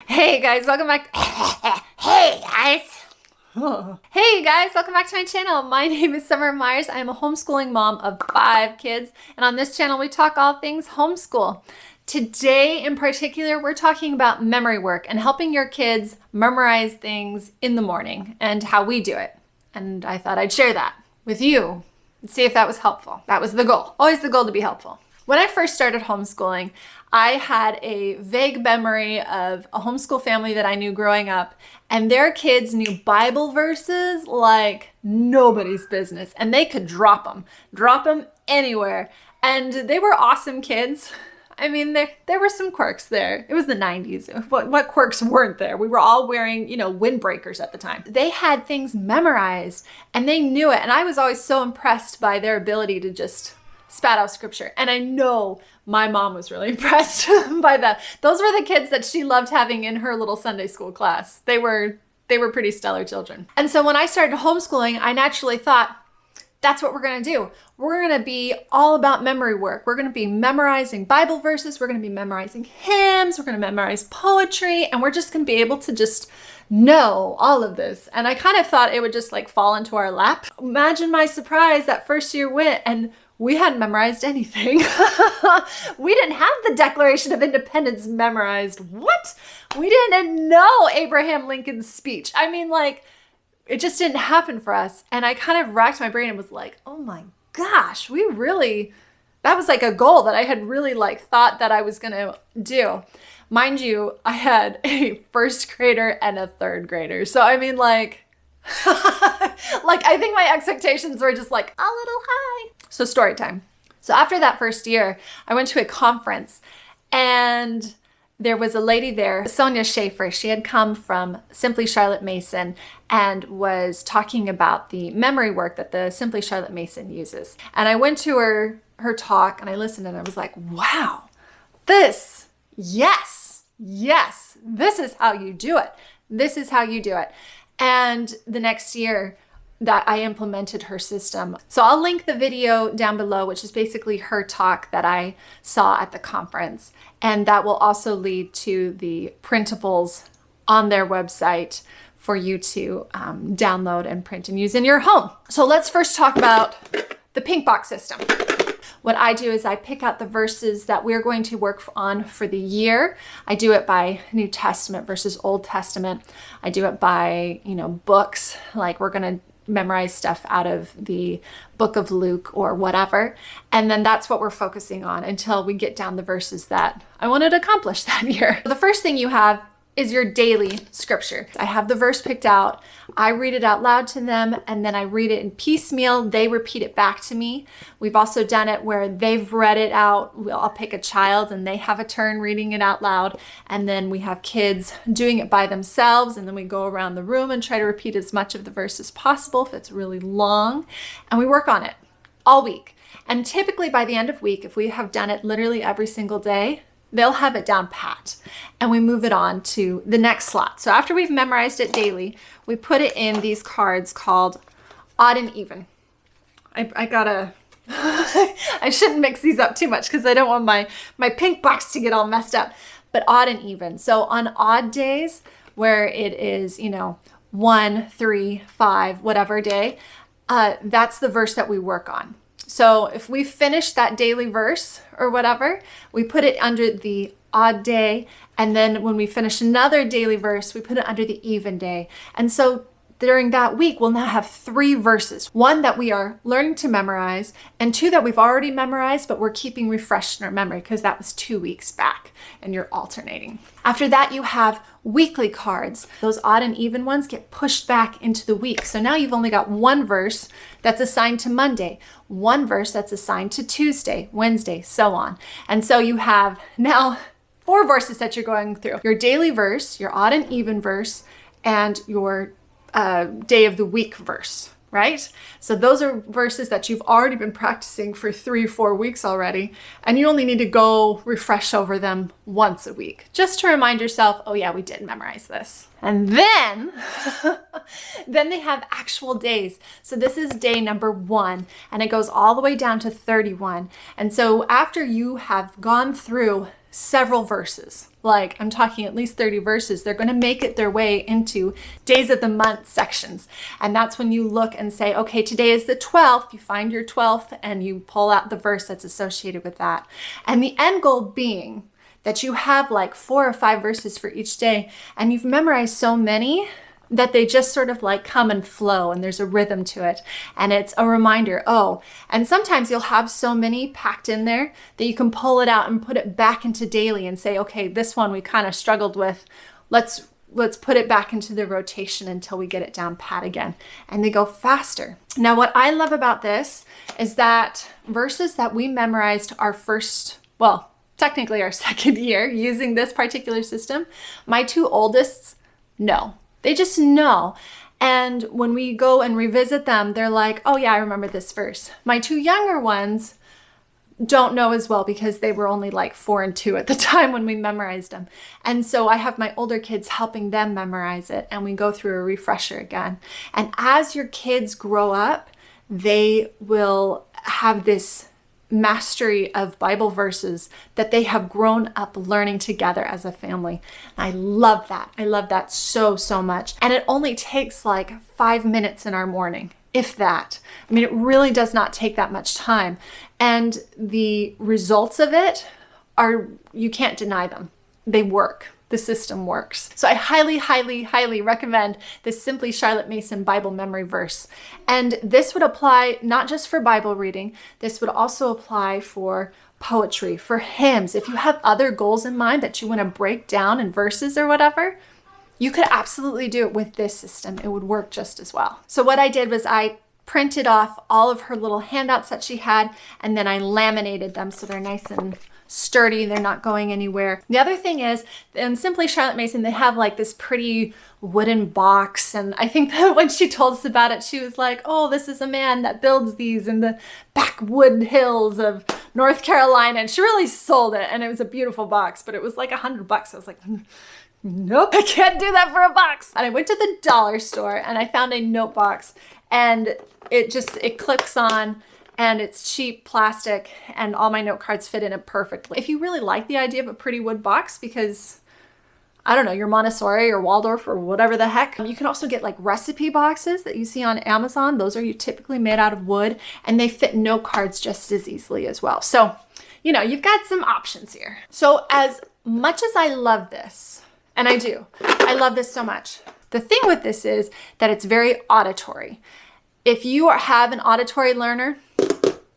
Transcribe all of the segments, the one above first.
Hey guys, welcome back. Hey guys. Hey guys, welcome back to my channel. My name is Summer Meyers. I am a homeschooling mom of 5 kids, and on this channel we talk all things homeschool. Today in particular, we're talking about memory work and helping your kids memorize things in the morning and how we do it. And I thought I'd share that with you and see if that was helpful. That was the goal. Always the goal to be helpful. When I first started homeschooling, I had a vague memory of a homeschool family that I knew growing up, and their kids knew Bible verses like nobody's business, and they could drop them anywhere. And they were awesome kids. I mean, there were some quirks there. It was the 90s. What quirks weren't there? We were all wearing, windbreakers at the time. They had things memorized and they knew it. And I was always so impressed by their ability to just spat out scripture. And I know my mom was really impressed by that. Those were the kids that she loved having in her little Sunday school class. They were pretty stellar children. And so when I started homeschooling, I naturally thought, that's what we're going to do. We're going to be all about memory work. We're going to be memorizing Bible verses. We're going to be memorizing hymns. We're going to memorize poetry. And we're just going to be able to just know all of this. And I kind of thought it would just like fall into our lap. Imagine my surprise that first year went and we hadn't memorized anything. We didn't have the Declaration of Independence memorized. What? We didn't know Abraham Lincoln's speech. I mean, it just didn't happen for us. And I kind of racked my brain and was like, oh my gosh, that was like a goal that I had really thought that I was going to do. Mind you, I had a first grader and a third grader. So I mean, I think my expectations were just a little high. So story time. So after that first year, I went to a conference and there was a lady there, Sonia Schaefer. She had come from Simply Charlotte Mason and was talking about the memory work that the Simply Charlotte Mason uses. And I went to her talk and I listened and I was like, wow, yes, this is how you do it. This is how you do it. And the next year that I implemented her system. So I'll link the video down below, which is basically her talk that I saw at the conference. And that will also lead to the printables on their website for you to download and print and use in your home. So let's first talk about the pink box system. What I do is I pick out the verses that we're going to work on for the year. I do it by New Testament versus Old Testament. I do it by, books, like we're going to memorize stuff out of the book of Luke or whatever. And then that's what we're focusing on until we get down the verses that I wanted to accomplish that year. The first thing you have is your daily scripture. I have the verse picked out. I read it out loud to them, and then I read it in piecemeal. They repeat it back to me. We've also done it where they've read it out. I'll pick a child and they have a turn reading it out loud. And then we have kids doing it by themselves. And then we go around the room and try to repeat as much of the verse as possible if it's really long. And we work on it all week. And typically by the end of week, if we have done it literally every single day, they'll have it down pat, and we move it on to the next slot. So after we've memorized it daily, we put it in these cards called odd and even. I shouldn't mix these up too much because I don't want my pink box to get all messed up, but odd and even. So on odd days where it is, 1, 3, 5, whatever day, that's the verse that we work on. So if we finish that daily verse or whatever, we put it under the odd day. And then when we finish another daily verse, we put it under the even day. And so during that week, we'll now have 3 verses. 1 that we are learning to memorize, and 2 that we've already memorized, but we're keeping refreshed in our memory because that was 2 weeks back and you're alternating. After that, you have weekly cards. Those odd and even ones get pushed back into the week. So now you've only got 1 verse that's assigned to Monday, 1 verse that's assigned to Tuesday, Wednesday, so on. And so you have now 4 verses that you're going through. Your daily verse, your odd and even verse, and your day of the week verse, right? So those are verses that you've already been practicing for 3-4 weeks already, and you only need to go refresh over them once a week, just to remind yourself, oh yeah, we did memorize this. And then, then they have actual days. So this is day number 1, and it goes all the way down to 31. And so after you have gone through several verses. Like, I'm talking at least 30 verses. They're going to make it their way into days of the month sections. And that's when you look and say, okay, today is the 12th. You find your 12th and you pull out the verse that's associated with that. And the end goal being that you have like 4 or 5 verses for each day, and you've memorized so many that they just sort of like come and flow, and there's a rhythm to it. And it's a reminder, and sometimes you'll have so many packed in there that you can pull it out and put it back into daily and say, okay, this one we kind of struggled with. Let's put it back into the rotation until we get it down pat again. And they go faster. Now, what I love about this is that verses that we memorized our first, well, technically our second year using this particular system, my 2 oldest know. They just know. And when we go and revisit them, they're like, oh yeah, I remember this verse. My 2 younger ones don't know as well because they were only like 4 and 2 at the time when we memorized them. And so I have my older kids helping them memorize it, and we go through a refresher again. And as your kids grow up, they will have this mastery of Bible verses that they have grown up learning together as a family. And I love that. I love that so, so much. And it only takes like 5 minutes in our morning, if that. I mean, it really does not take that much time. And the results of it are, you can't deny them. They work. The system works. So I highly, highly, highly recommend this Simply Charlotte Mason Bible memory verse. And this would apply not just for Bible reading, this would also apply for poetry, for hymns. If you have other goals in mind that you want to break down in verses or whatever, you could absolutely do it with this system. It would work just as well. So what I did was I printed off all of her little handouts that she had, and then I laminated them so they're nice and sturdy, they're not going anywhere. The other thing is, in Simply Charlotte Mason, they have like this pretty wooden box, and I think that when she told us about it, she was like, oh, this is a man that builds these in the backwood hills of North Carolina, and she really sold it, and it was a beautiful box, but it was like $100. I was like, nope, I can't do that for a box. And I went to the dollar store and I found a note box, and it clips on, and it's cheap plastic, and all my note cards fit in it perfectly. If you really like the idea of a pretty wood box because, I don't know, you're Montessori or Waldorf or whatever the heck, you can also get like recipe boxes that you see on Amazon. Those are typically made out of wood, and they fit note cards just as easily as well. So, you know, you've got some options here. So as much as I love this, and I love this so much, the thing with this is that it's very auditory. If you have an auditory learner,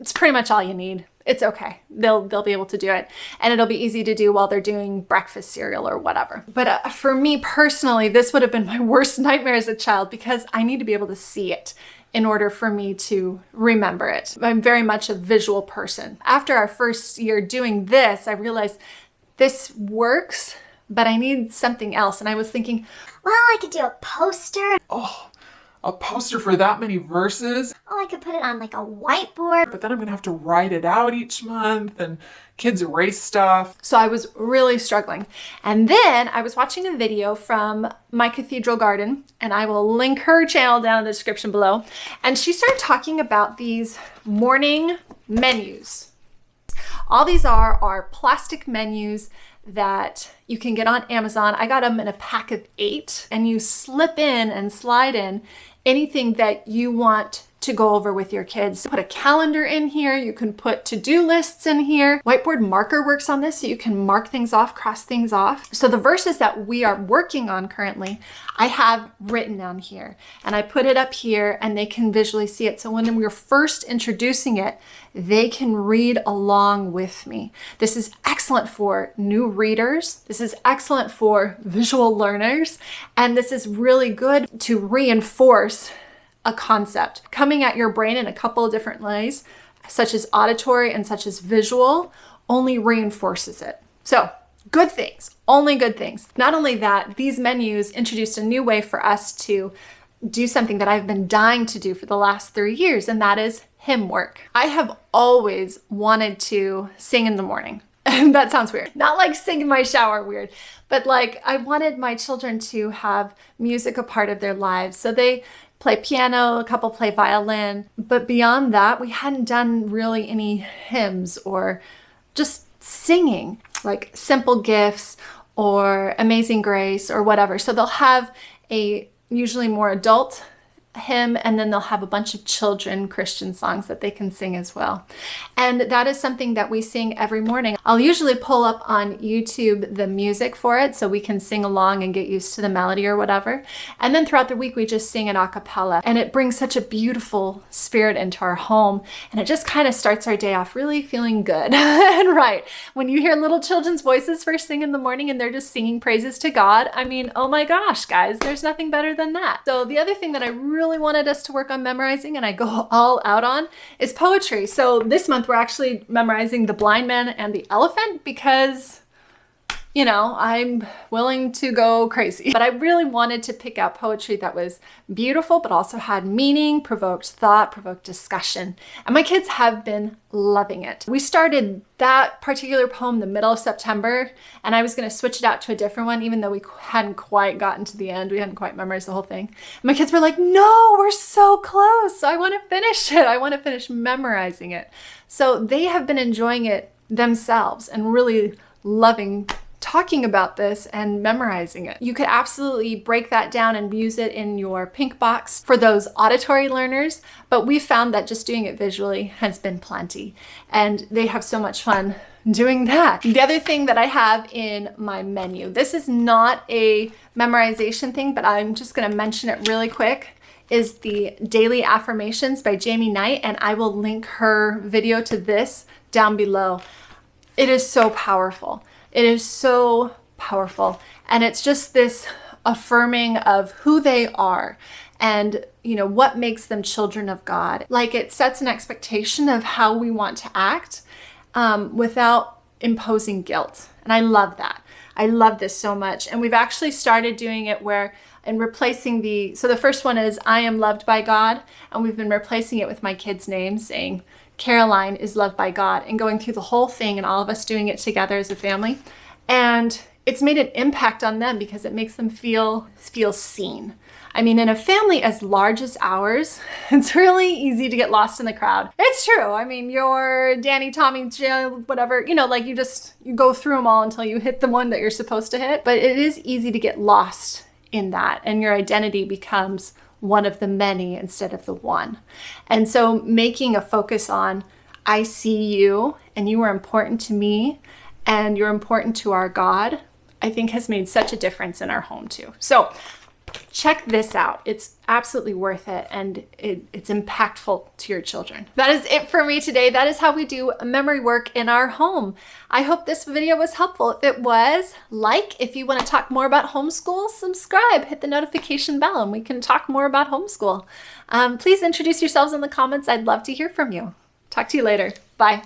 it's pretty much all you need. It's okay. They'll be able to do it, and it'll be easy to do while they're doing breakfast cereal or whatever. But for me personally, this would have been my worst nightmare as a child because I need to be able to see it in order for me to remember it. I'm very much a visual person. After our first year doing this, I realized this works, but I need something else. And I was thinking, well, I could do a poster. Oh, a poster for that many verses? Oh, I could put it on like a whiteboard. But then I'm gonna have to write it out each month, and kids erase stuff. So I was really struggling. And then I was watching a video from my cathedral garden, and I will link her channel down in the description below. And she started talking about these morning menus. All these are plastic menus that you can get on Amazon. I got them in a pack of 8, and you slip in and slide in anything that you want to go over with your kids. Put a calendar in here. You can put to-do lists in here. Whiteboard marker works on this, so you can mark things off, cross things off. So the verses that we are working on currently, I have written down here, and I put it up here, and they can visually see it. So when we're first introducing it, they can read along with me. This is excellent for new readers. This is excellent for visual learners, and this is really good to reinforce a concept coming at your brain in a couple of different ways, such as auditory and such as visual, only reinforces it. So good things, only good things. Not only that, these menus introduced a new way for us to do something that I've been dying to do for the last 3 years, and that is hymn work. I have always wanted to sing in the morning. That sounds weird. Not like sing in my shower weird, but like I wanted my children to have music a part of their lives. So they play piano, a couple play violin, but beyond that, we hadn't done really any hymns or just singing. like Simple Gifts or Amazing Grace or whatever. So they'll have a usually more adult hymn, and then they'll have a bunch of children Christian songs that they can sing as well. And that is something that we sing every morning. I'll usually pull up on YouTube the music for it so we can sing along and get used to the melody or whatever. And then throughout the week, we just sing it a cappella, and it brings such a beautiful spirit into our home. And it just kind of starts our day off really feeling good and right. When you hear little children's voices first thing in the morning and they're just singing praises to God, I mean, oh my gosh, guys, there's nothing better than that. So the other thing that I really wanted us to work on memorizing, and I go all out on, is poetry. So this month we're actually memorizing The Blind Man and the Elephant because, you know, I'm willing to go crazy. But I really wanted to pick out poetry that was beautiful, but also had meaning, provoked thought, provoked discussion. And my kids have been loving it. We started that particular poem the middle of September, and I was going to switch it out to a different one, even though we hadn't quite gotten to the end. We hadn't quite memorized the whole thing. And my kids were like, no, we're so close. I want to finish it. I want to finish memorizing it. So they have been enjoying it themselves and really loving talking about this and memorizing it. You could absolutely break that down and use it in your pink box for those auditory learners, but we found that just doing it visually has been plenty, and they have so much fun doing that. The other thing that I have in my menu, this is not a memorization thing, but I'm just going to mention it really quick, is the Daily Affirmations by Jamie Knight, and I will link her video to this down below. It is so powerful. It is so powerful. And it's just this affirming of who they are and, you know, what makes them children of God. Like, it sets an expectation of how we want to act without imposing guilt. And I love that. I love this so much. And we've actually started doing it where, and replacing so the first one is I am loved by God. And we've been replacing it with my kids' names, saying Caroline is loved by God, and going through the whole thing and all of us doing it together as a family. And it's made an impact on them because it makes them feel seen. I mean, in a family as large as ours, it's really easy to get lost in the crowd. It's true. I mean, you're Danny, Tommy, Jill, whatever, you know, like you go through them all until you hit the one that you're supposed to hit. But it is easy to get lost in that, and your identity becomes one of the many instead of the one. And so making a focus on, I see you and you are important to me and you're important to our God, I think has made such a difference in our home too. So check this out. It's absolutely worth it, and it's impactful to your children. That is it for me today. That is how we do memory work in our home. I hope this video was helpful. If it was, like. If you want to talk more about homeschool, subscribe, hit the notification bell, and we can talk more about homeschool. Please introduce yourselves in the comments. I'd love to hear from you. Talk to you later. Bye.